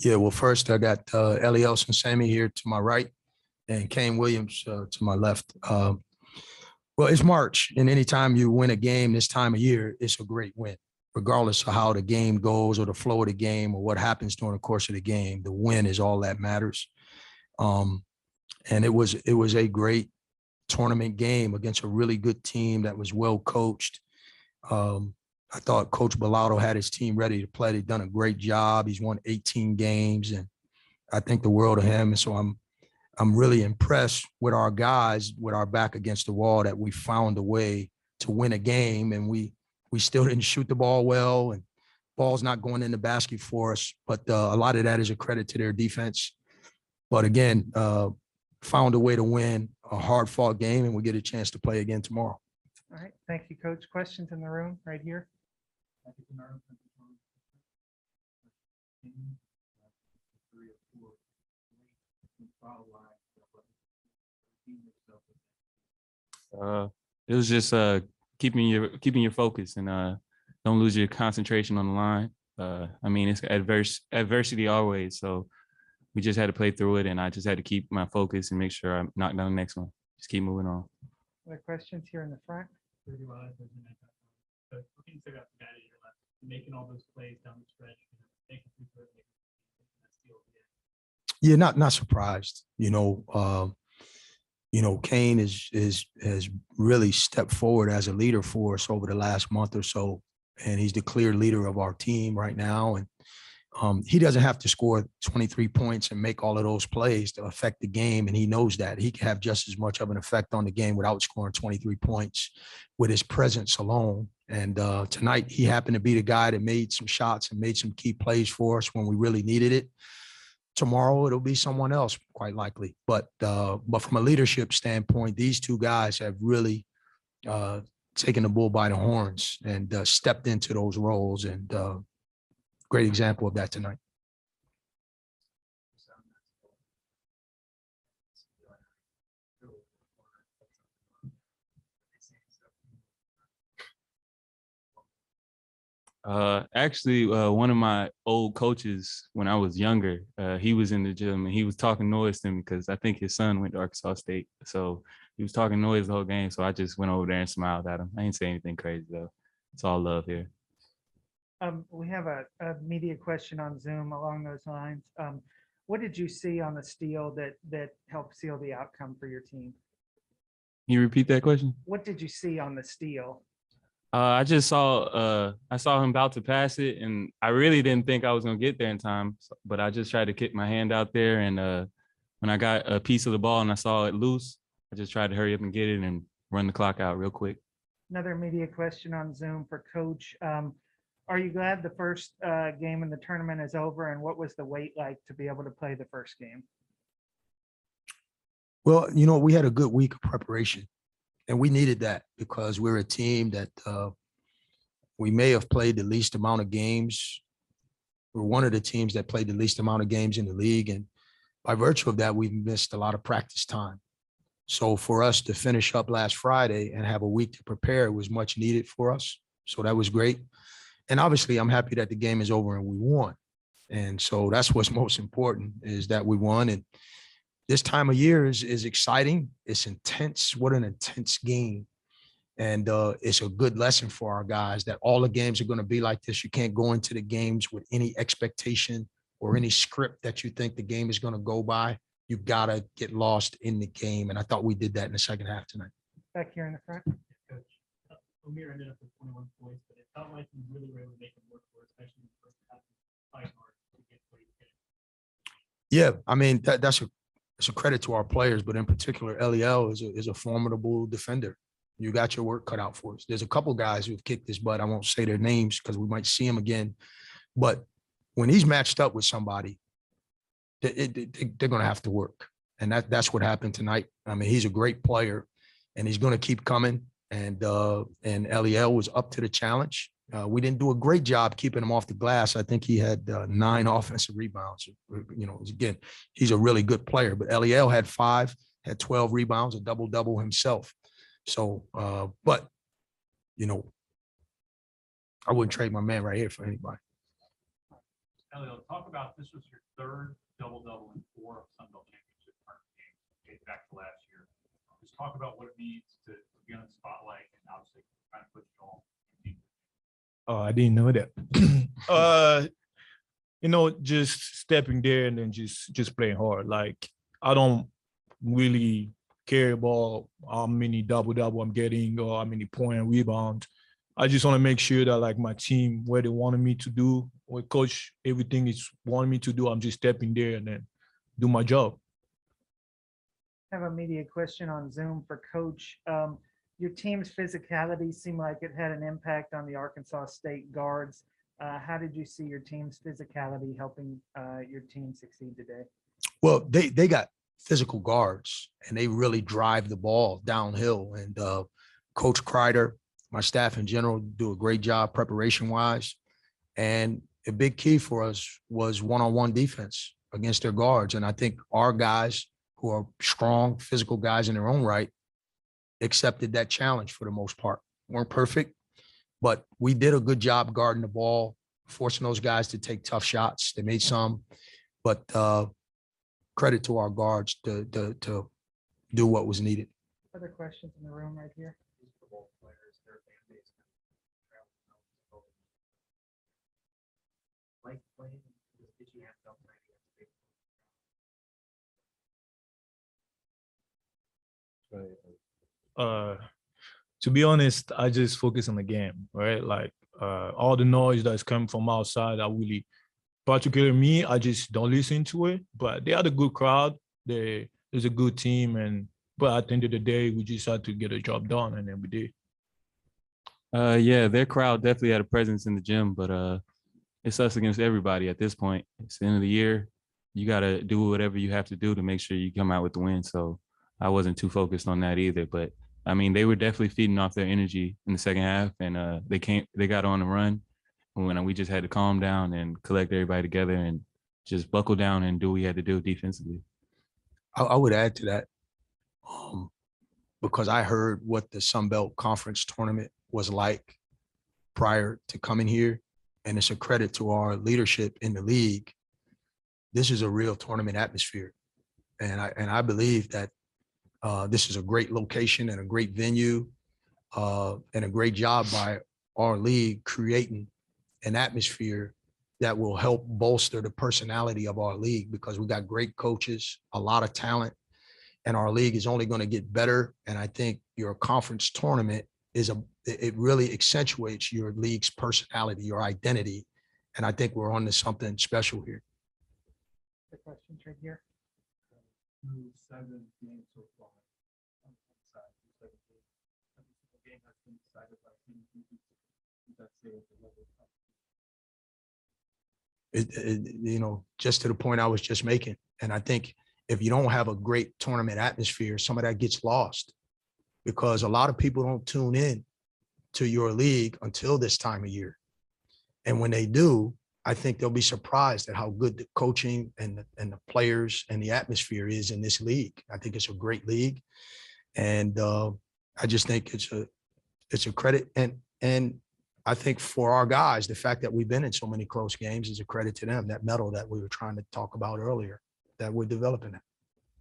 Yeah, well, first I got Eliel and Sammy here to my right and Kane Williams to my left. Well, it's March, and anytime you win a game this time of year, it's a great win, regardless of how the game goes or the flow of the game or what happens during the course of the game. The win is all that matters. And it was a great tournament game against a really good team that was well coached. I thought Coach Bellotto had his team ready to play. They've done a great job. He's won 18 games, and I think the world of him. And so I'm really impressed with our guys, with our back against the wall, that we found a way to win a game, and we still didn't shoot the ball well, and ball's not going in the basket for us. But a lot of that is a credit to their defense. But again, found a way to win a hard-fought game, and we get a chance to play again tomorrow. All right, thank you, Coach. Questions in the room right here? It was just keeping your focus and don't lose your concentration on the line. I mean, it's adversity always, so we just had to play through it, and I just had to keep my focus and make sure I knock down the next one. Just keep moving on. Other questions here in the front? Making all those plays down the stretch. Yeah, not surprised. Kane has really stepped forward as a leader for us over the last month or so, and he's the clear leader of our team right now. And he doesn't have to score 23 points and make all of those plays to affect the game, and he knows that. He can have just as much of an effect on the game without scoring 23 points with his presence alone. And tonight, he happened to be the guy that made some shots and made some key plays for us when we really needed it. Tomorrow, it'll be someone else, quite likely. But from a leadership standpoint, these two guys have really taken the bull by the horns and stepped into those roles. And great example of that tonight. Actually, one of my old coaches when I was younger, he was in the gym and he was talking noise to me because I think his son went to Arkansas State. So he was talking noise the whole game. So I just went over there and smiled at him. I didn't say anything crazy though. It's all love here. We have a media question on Zoom along those lines. What did you see on the steal that helped seal the outcome for your team? Can you repeat that question? What did you see on the steal? I just saw him about to pass it, and I really didn't think I was gonna get there in time. But I just tried to kick my hand out there, and when I got a piece of the ball and I saw it loose, I just tried to hurry up and get it and run the clock out real quick. Another media question on Zoom for Coach. Are you glad the first game in the tournament is over, and what was the wait like to be able to play the first game? Well, we had a good week of preparation, and we needed that because we're a team that we may have played the least amount of games. We're one of the teams that played the least amount of games in the league, and by virtue of that, we've missed a lot of practice time. So for us to finish up last Friday and have a week to prepare was much needed for us. So that was great. And obviously, I'm happy that the game is over and we won. And so that's what's most important, is that we won. And this time of year is exciting. It's intense. What an intense game. And it's a good lesson for our guys that all the games are going to be like this. You can't go into the games with any expectation or any script that you think the game is going to go by. You got to get lost in the game. And I thought we did that in the second half tonight. Back here in the front. Coach, Amir ended up with 21 points, but it felt like he really were able to make him work for it, especially in the first half, fight hard to get what he did. Yeah, I mean, that's a credit to our players, but in particular, Eliel is a formidable defender. You got your work cut out for us. There's a couple guys who've kicked his butt. I won't say their names because we might see them again. But when he's matched up with somebody, they're going to have to work. And that's what happened tonight. I mean, he's a great player, and he's going to keep coming. And Eliel was up to the challenge. We didn't do a great job keeping him off the glass. I think he had 9 offensive rebounds. Again, he's a really good player. But Eliel had 5, had 12 rebounds, a double-double himself. So, but, I wouldn't trade my man right here for anybody. Elliot, talk about this was your third double-double in 4 of Sun Belt Championship tournament games, dating back to last year. Just talk about what it means to be on the spotlight and obviously kind of put you all. Oh, I didn't know that. Just stepping there and then just playing hard. Like I don't really care about how many double I'm getting or how many point rebounds. I just want to make sure that like my team, where they wanted me to do, what coach, everything is wanting me to do, I'm just stepping there and then do my job. I have a media question on Zoom for Coach. Your team's physicality seemed like it had an impact on the Arkansas State guards. How did you see your team's physicality helping your team succeed today? Well, they got physical guards and they really drive the ball downhill. And Coach Kreider, my staff in general, do a great job preparation wise. And a big key for us was one-on-one defense against their guards. And I think our guys, who are strong physical guys in their own right, accepted that challenge for the most part. Weren't perfect, but we did a good job guarding the ball, forcing those guys to take tough shots. They made some, but credit to our guards to do what was needed. Other questions in the room right here? Like playing, did you have felt like To be honest, I just focus on the game, right? Like all the noise that's coming from outside, particularly me, I just don't listen to it. But they are a good crowd. There's a good team, but at the end of the day, we just had to get a job done, and then we did. Yeah, their crowd definitely had a presence in the gym, but it's us against everybody at this point. It's the end of the year. You got to do whatever you have to do to make sure you come out with the win. So I wasn't too focused on that either. But I mean, they were definitely feeding off their energy in the second half, and they got on the run. When we just had to calm down and collect everybody together and just buckle down and do what we had to do defensively. I would add to that because I heard what the Sun Belt Conference tournament was like prior to coming here, and it's a credit to our leadership in the league. This is a real tournament atmosphere, and I believe that this is a great location and a great venue, and a great job by our league creating an atmosphere that will help bolster the personality of our league, because we got great coaches, a lot of talent, and our league is only going to get better. And I think your conference tournament it really accentuates your league's personality, your identity. And I think we're on to something special here. The questions right here. 7 games so far on the side. Every single game has been decided by team. That's the level of Just to the point I was just making. And I think if you don't have a great tournament atmosphere, some of that gets lost, because a lot of people don't tune in to your league until this time of year. And when they do, I think they'll be surprised at how good the coaching and the players and the atmosphere is in this league. I think it's a great league. And I just think it's a credit. And I think for our guys, the fact that we've been in so many close games is a credit to them. That medal that we were trying to talk about earlier, that we're developing it.